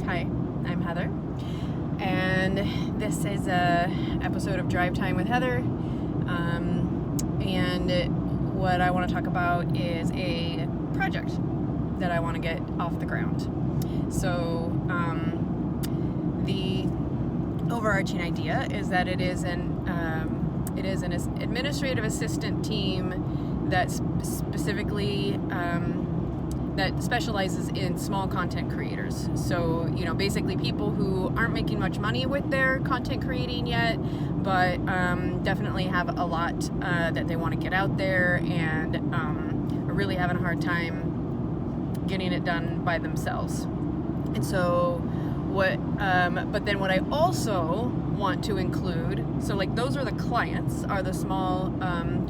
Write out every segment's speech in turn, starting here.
Hi, I'm Heather, and this is a episode of Drive Time with Heather, and what I want to talk about is a project that I want to get off the ground. So the overarching idea is that it is an administrative assistant team that specifically that specializes in small content creators. So, basically people who aren't making much money with their content creating yet, but definitely have a lot that they want to get out there and are really having a hard time getting it done by themselves. And so but then what I also want to include, so like those are the clients, are the small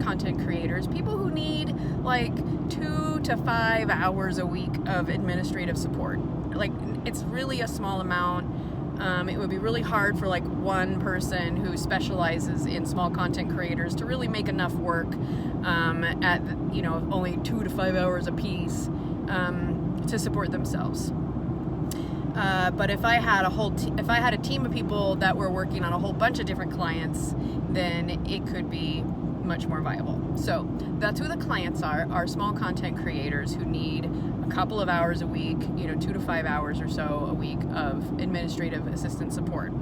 content creators, people who need like 2 to 5 hours a week of administrative support. Like, it's really a small amount. It would be really hard for like one person who specializes in small content creators to really make enough work at only 2 to 5 hours a piece to support themselves. But if I had a team of people that were working on a whole bunch of different clients, then it could be much more viable. So that's who the clients are small content creators who need a couple of hours a week, 2 to 5 hours or so a week of administrative assistant support.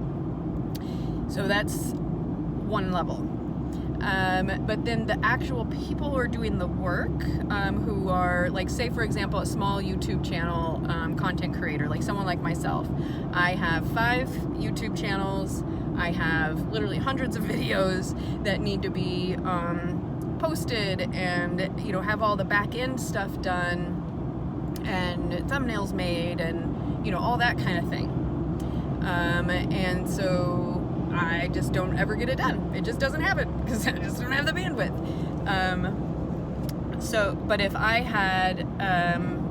So that's one level. But then the actual people who are doing the work, who are, like, say for example, a small YouTube channel content creator, like someone like myself. I have 5 YouTube channels. I have literally hundreds of videos that need to be posted and have all the back end stuff done and thumbnails made and all that kind of thing. And so I just don't ever get it done. It just doesn't happen because I just don't have the bandwidth. But if I had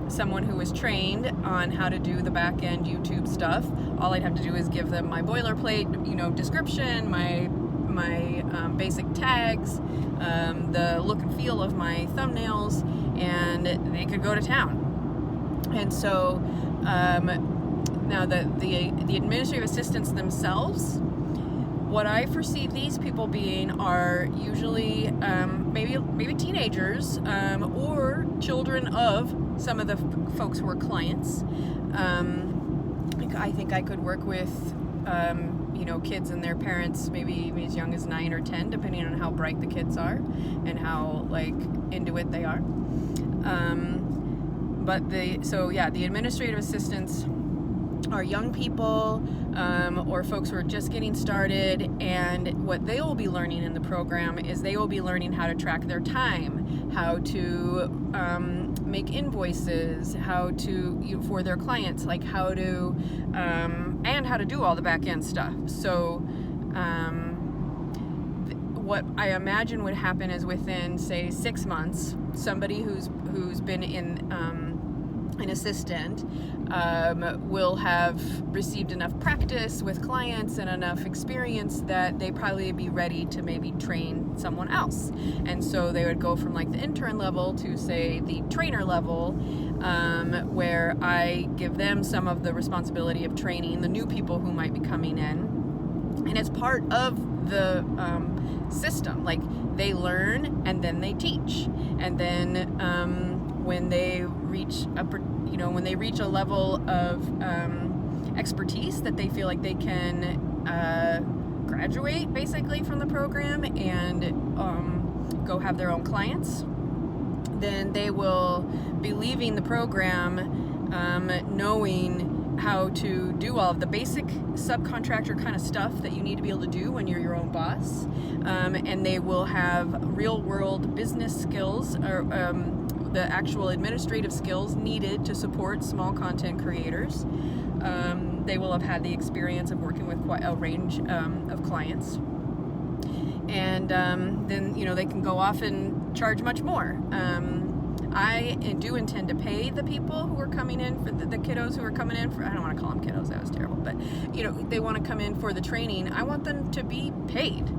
someone who was trained on how to do the back end YouTube stuff, all I'd have to do is give them my boilerplate, description, my basic tags, the look and feel of my thumbnails, and they could go to town. And so now the administrative assistants themselves, what I foresee these people being are usually maybe teenagers or children of some of the folks who are clients. I think I could work with kids and their parents, maybe as young as 9 or 10, depending on how bright the kids are and how into it they are. The administrative assistants are young people or folks who are just getting started, and what they will be learning in the program is they will be learning how to track their time, how to make invoices, how to for their clients, like how to and how to do all the back end stuff. So what I imagine would happen is within, say, 6 months, somebody who's been in an assistant will have received enough practice with clients and enough experience that they probably be ready to maybe train someone else. And so they would go from like the intern level to, say, the trainer level, where I give them some of the responsibility of training the new people who might be coming in. And it's part of the system. Like, they learn and then they teach. And then when they reach a level of expertise that they feel like they can graduate basically from the program and go have their own clients, then they will be leaving the program knowing how to do all of the basic subcontractor kind of stuff that you need to be able to do when you're your own boss, and they will have real world business skills, or the actual administrative skills needed to support small content creators. They will have had the experience of working with quite a range of clients, and then they can go off and charge much more. I do intend to pay the people who are coming in, for the kiddos who are coming in for, I don't want to call them kiddos, that was terrible, but they want to come in for the training. I want them to be paid.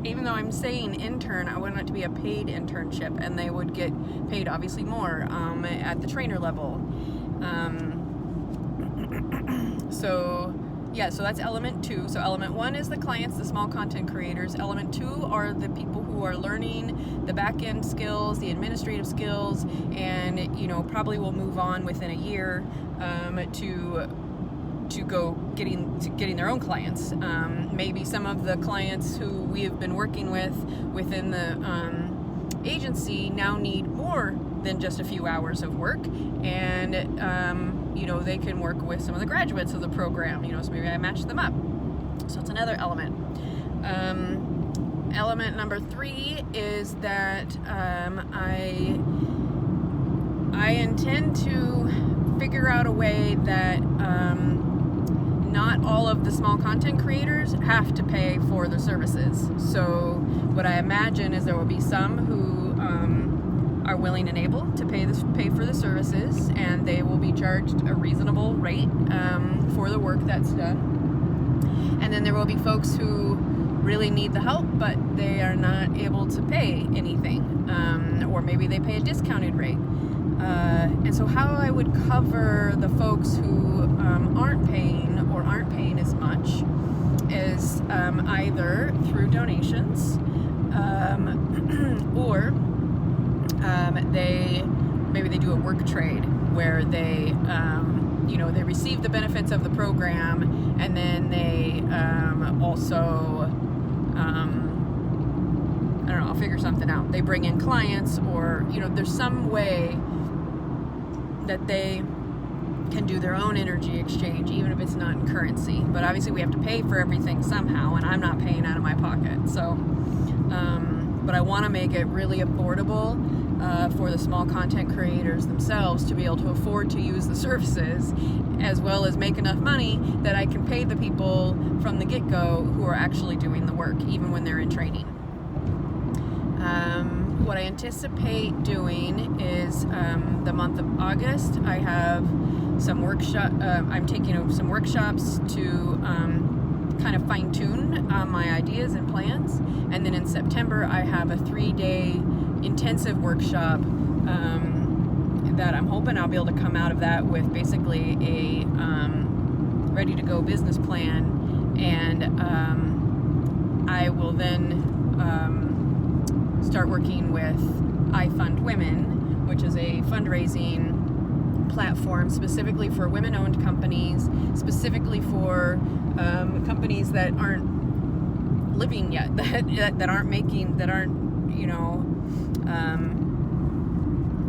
Even though I'm saying intern, I want it to be a paid internship, and they would get paid obviously more at the trainer level. So that's element 2. So element 1 is the clients, the small content creators. Element 2 are the people who are learning the back end skills, the administrative skills, and probably will move on within a year to go getting their own clients. Maybe some of the clients who we have been working with within the agency now need more than just a few hours of work, and they can work with some of the graduates of the program, so maybe I match them up. So it's another element. Element number 3 is that I intend to figure out a way that not all of the small content creators have to pay for the services. So what I imagine is there will be some who are willing and able to pay for the services, and they will be charged a reasonable rate for the work that's done. And then there will be folks who really need the help, but they are not able to pay anything, or maybe they pay a discounted rate. And so how I would cover the folks who aren't paying as much is either through donations, or maybe they do a work trade where they they receive the benefits of the program, and then they also I don't know, I'll figure something out. They bring in clients, or there's some way that they can do their own energy exchange, even if it's not in currency. But obviously we have to pay for everything somehow, and I'm not paying out of my pocket. So, but I want to make it really affordable for the small content creators themselves to be able to afford to use the services, as well as make enough money that I can pay the people from the get-go who are actually doing the work, even when they're in training. What I anticipate doing is the month of August, I have some I'm taking some workshops to kind of fine-tune my ideas and plans. And then in September, I have a 3-day intensive workshop that I'm hoping I'll be able to come out of that with basically a ready-to-go business plan. And I will then start working with I Fund Women, which is a fundraising platform specifically for women-owned companies, specifically for companies that aren't living yet, that aren't making, that aren't,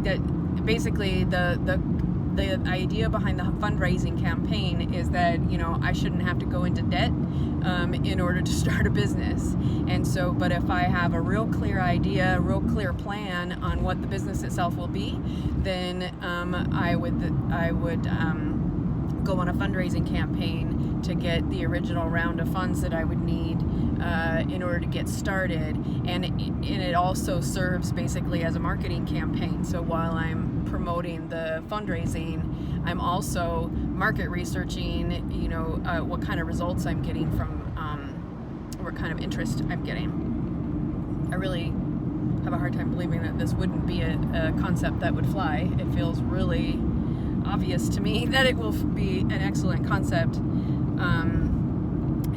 that basically the idea behind the fundraising campaign is that, I shouldn't have to go into debt in order to start a business. And so, but if I have a real clear idea, a real clear plan on what the business itself will be, then I would go on a fundraising campaign to get the original round of funds that I would need in order to get started. And it also serves basically as a marketing campaign. So while I'm promoting the fundraising, I'm also market researching, what kind of results I'm getting from, what kind of interest I'm getting. I really have a hard time believing that this wouldn't be a concept that would fly. It feels really obvious to me that it will be an excellent concept.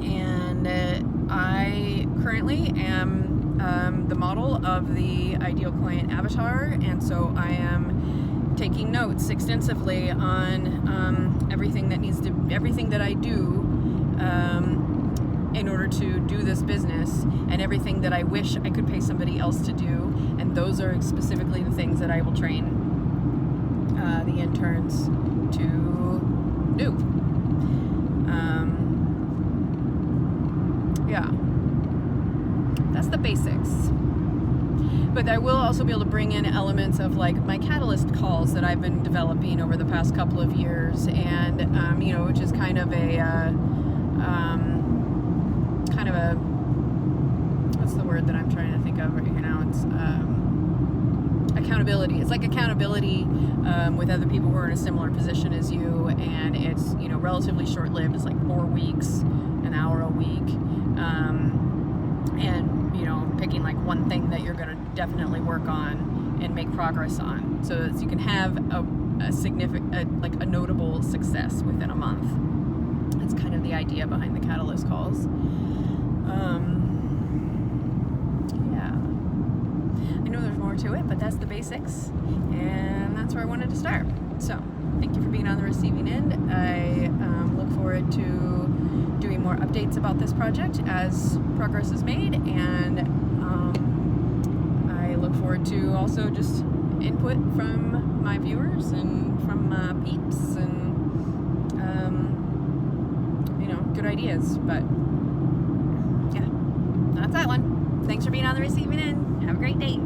And I currently am the model of the ideal client avatar, and so I am taking notes extensively on everything that I do in order to do this business, and everything that I wish I could pay somebody else to do. And those are specifically the things that I will train the interns to do. That's the basics. But I will also be able to bring in elements of like my Catalyst calls that I've been developing over the past couple of years, and which is kind of a what's the word that I'm trying to think of right now? It's accountability. It's like accountability with other people who are in a similar position as you, and it's relatively short-lived. It's like 4 weeks, an hour a week, and picking like one thing that you're going to definitely work on and make progress on, so that you can have a significant, a notable success within a month. idea behind the Catalyst calls. Yeah. I know there's more to it, but that's the basics, and that's where I wanted to start. So, thank you for being on the receiving end. I look forward to doing more updates about this project as progress is made, and I look forward to also just input from my viewers and from peeps and good ideas. But yeah, that's that one. Thanks for being on the receiving end. Have a great day.